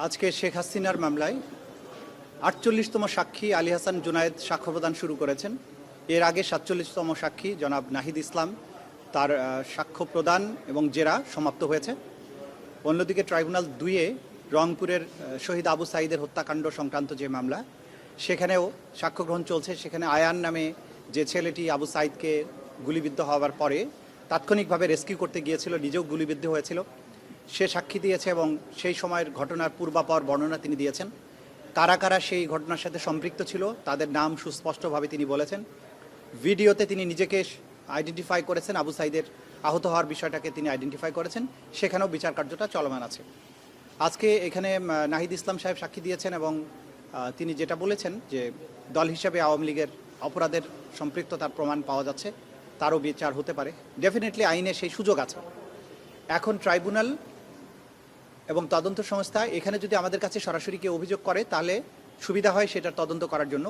আজকে শেখ হাসিনার মামলায় ৪৮তম সাক্ষী আলী হাসান জুনায়েদ সাক্ষ্য প্রদান শুরু করেছেন। এর আগে ৪৭তম সাক্ষী জনাব নাহিদ ইসলাম তার সাক্ষ্য প্রদান এবং জেরা সমাপ্ত হয়েছে। অন্যদিকে ট্রাইব্যুনাল ২-এ রংপুরের শহীদ আবু সাঈদের হত্যাকাণ্ড সংক্রান্ত যে মামলা, সেখানেও সাক্ষ্য গ্রহণ চলছে। সেখানে আয়ান নামে যে ছেলেটি আবু সাঈদকে গুলিবিদ্ধ হওয়ার পরে তাৎক্ষণিকভাবে রেস্কিউ করতে গিয়েছিল, নিজেও গুলিবিদ্ধ হয়েছিল, সে সাক্ষী দিয়েছে এবং সেই সময়ের ঘটনার পূর্বাপর বর্ণনা তিনি দিয়েছেন। কারা কারা সেই ঘটনার সাথে সম্পৃক্ত ছিল তাদের নাম সুস্পষ্টভাবে তিনি বলেছেন। ভিডিওতে তিনি নিজেকে আইডেন্টিফাই করেছেন, আবু সাঈদের আহত হওয়ার বিষয়টাকে তিনি আইডেন্টিফাই করেছেন। সেখানেও বিচার কার্যটা চলমান আছে। আজকে এখানে নাহিদ ইসলাম সাহেব সাক্ষী দিয়েছেন এবং তিনি যেটা বলেছেন যে দল হিসেবে আওয়ামী লীগের অপরাধের সম্পৃক্ততার প্রমাণ পাওয়া যাচ্ছে, তারও বিচার হতে পারে। ডেফিনেটলি আইনে সেই সুযোগ আছে। এখন ট্রাইব্যুনাল এবং তদন্ত সংস্থা এখানে যদি আমাদের কাছে সরাসরি কেউ অভিযোগ করে তাহলে সুবিধা হয় সেটার তদন্ত করার জন্য।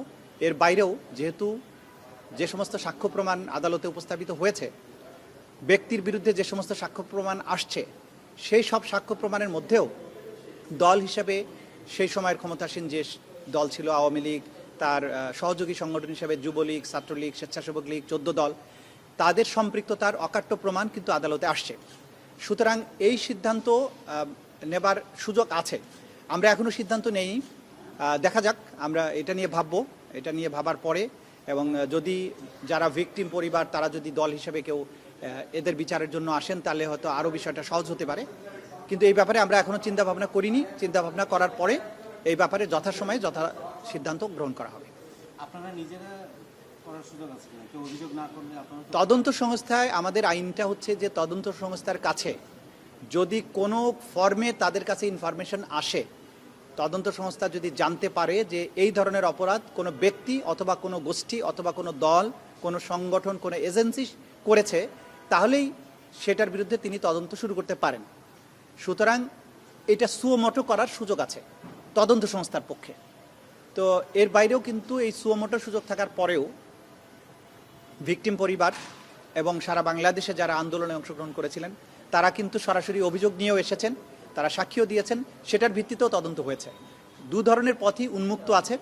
এর বাইরেও যেহেতু যে সমস্ত সাক্ষ্য প্রমাণ আদালতে উপস্থাপিত হয়েছে, ব্যক্তির বিরুদ্ধে যে সমস্ত সাক্ষ্য প্রমাণ আসছে, সেই সব সাক্ষ্য প্রমাণের মধ্যেও দল হিসাবে সেই সময়ের ক্ষমতাসীন যে দল ছিল আওয়ামী লীগ, তার সহযোগী সংগঠন হিসেবে যুবলীগ, ছাত্রলীগ, স্বেচ্ছাসেবক লীগ, ১৪ দল, তাদের সম্পৃক্ততার অকাট্য প্রমাণ কিন্তু আদালতে আসছে। সুতরাং এই সিদ্ধান্ত নেবার সুযোগ আছে। আমরা এখনও সিদ্ধান্ত নেই, দেখা যাক। আমরা এটা নিয়ে ভাববো, এটা নিয়ে ভাবার পরে এবং যদি যারা ভিকটিম পরিবার তারা যদি দল হিসেবে কেউ এদের বিচারের জন্য আসেন তাহলে হয়তো আরও বিষয়টা সহজ হতে পারে। কিন্তু এই ব্যাপারে আমরা এখনও চিন্তাভাবনা করিনি। চিন্তাভাবনা করার পরে এই ব্যাপারে যথাসময়ে যথা সিদ্ধান্ত গ্রহণ করা হবে। আপনারা নিজেরা করার সুযোগ আছে, কেউ অভিযোগ না করলে আপনারা তদন্ত সংস্থায় আমাদের আইনটা হচ্ছে যে তদন্ত সংস্থার কাছে যদি কোনো ফর্মে তাদের কাছে ইনফরমেশন আসে, তদন্ত সংস্থা যদি জানতে পারে যে এই ধরনের অপরাধ কোনো ব্যক্তি অথবা কোনো গোষ্ঠী অথবা কোনো দল, কোনো সংগঠন, কোনো এজেন্সি করেছে, তাহলেই সেটার বিরুদ্ধে তিনি তদন্ত শুরু করতে পারেন। সুতরাং এটা সুমোটো করার সুযোগ আছে তদন্ত সংস্থার পক্ষে। তো এর বাইরেও কিন্তু এই সুমোটো সুযোগ থাকার পরেও ভিকটিম পরিবার এবং সারা বাংলাদেশে যারা আন্দোলনে অংশগ্রহণ করেছিলেন তারা কিন্তু সরাসরি অভিযোগ নিয়েও এসেছেন, তারা সাক্ষীও দিয়েছেন, সেটার ভিত্তিতেও তদন্ত হয়েছে। দু ধরনের পথই উন্মুক্ত আছে।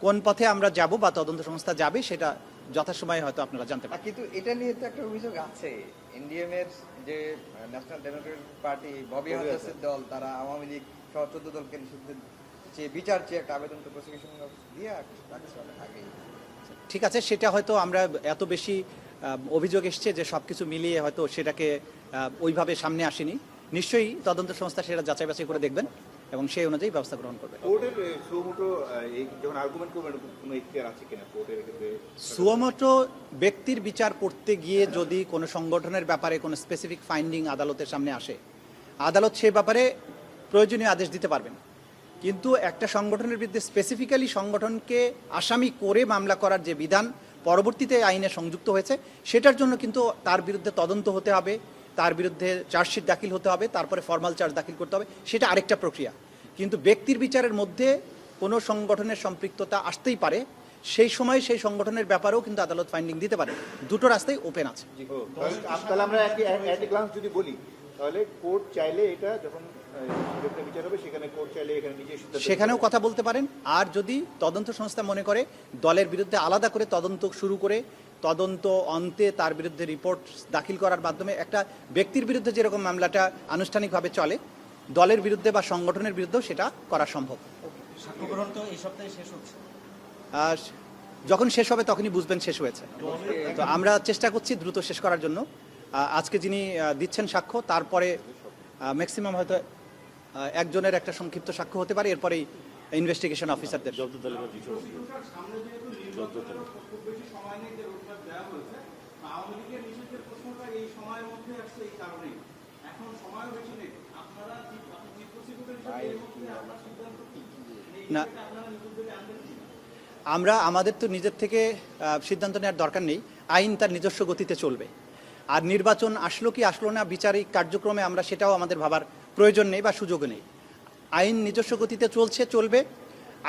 কোন পথে আমরা যাব বা তদন্ত সংস্থা যাবে সেটা যথাসময়ে হয়তো আপনারা জানতে পারেন। কিন্তু এটা নিয়ে তো একটা অভিযোগ আছে, এনডিএম এর যে ন্যাশনাল ডেমোক্রেটিক পার্টি ববি হাসানের দল, তারা আওয়ামী লীগ সহ ১৪ দলকে নিষিদ্ধের যে বিচার চেয়ে একটা আবেদন তো প্রসিকিউশন দিয়ে রাখছে অনেক আগেই। ঠিক আছে, সেটা হয়তো আমরা এত বেশি অভিযোগ এসছে যে সব কিছু মিলিয়ে হয়তো সেটাকে ওইভাবে সামনে আসেনি। নিশ্চয়ই তদন্ত সংস্থা সেটা যাচাই বাছাই করে দেখবেন এবং সেই অনুযায়ী ব্যবস্থা গ্রহণ করবে। সুমোটো ব্যক্তির বিচার করতে গিয়ে যদি কোনো সংগঠনের ব্যাপারে কোনো স্পেসিফিক ফাইন্ডিং আদালতের সামনে আসে, আদালত সে ব্যাপারে প্রয়োজনীয় আদেশ দিতে পারবেন। কিন্তু একটা সংগঠনের বিরুদ্ধে স্পেসিফিক্যালি সংগঠনকে আসামি করে মামলা করার যে বিধান পরবর্তীতে আইনে সংযুক্ত হয়েছে, সেটার জন্য কিন্তু তার বিরুদ্ধে তদন্ত হতে হবে, তার বিরুদ্ধে চার্জশিট দাখিল হতে হবে, তারপরে ফর্মাল চার্জ দাখিল করতে হবে, সেটা আরেকটা প্রক্রিয়া। কিন্তু ব্যক্তির বিচারের মধ্যে কোনো সংগঠনের সম্পৃক্ততা আসতেই পারে, সেই সময় সেই সংগঠনের ব্যাপারেও কিন্তু আদালত ফাইন্ডিং দিতে পারে। দুটো রাস্তাই ওপেন আছে। তাহলে আমরা একই গ্লান্স যদি বলি, তাহলে কোর্ট চাইলে এটা যখন বিচার হবে সেখানেও কথা বলতে পারেন। আর যদি তদন্ত সংস্থা মনে করে দলের বিরুদ্ধে আলাদা করে তদন্ত শুরু করে তদন্ত অন্তে তার বিরুদ্ধে রিপোর্ট দাখিল করার মাধ্যমে একটা ব্যক্তির বিরুদ্ধে যেরকম মামলাটা আনুষ্ঠানিকভাবে চলে, দলের বিরুদ্ধে বা সংগঠনের বিরুদ্ধেও সেটা করা সম্ভব। সাক্ষ্য গ্রহণ তো এই সপ্তাহে শেষ হচ্ছে, আর যখন শেষ হবে তখনই বুঝবেন শেষ হয়েছে। তো আমরা চেষ্টা করছি দ্রুত শেষ করার জন্য। আজকে যিনি দিচ্ছেন সাক্ষ্য, তারপরে ম্যাক্সিমাম হয়তো একজনের একটা সংক্ষিপ্ত সাক্ষ্য হতে পারে, এরপরেই ইনভেস্টিগেশন অফিসারদের। না, আমরা আমাদের তো নিজের থেকে সিদ্ধান্ত নেওয়ার দরকার নেই। আইন তার নিজস্ব গতিতে চলবে। আর নির্বাচন আসলো কি আসলো না বিচারিক কার্যক্রমে আমরা সেটাও আমাদের ভাবার প্রয়োজন নেই বা সুযোগও নেই। আইন নিজস্ব গতিতে চলবে।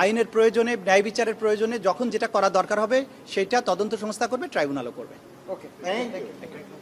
আইনের প্রয়োজনে, ন্যায় বিচারের প্রয়োজনে যখন যেটা করা দরকার হবে সেটা তদন্ত সংস্থা করবে, ট্রাইব্যুনালও করবে। ওকে, থ্যাংক ইউ।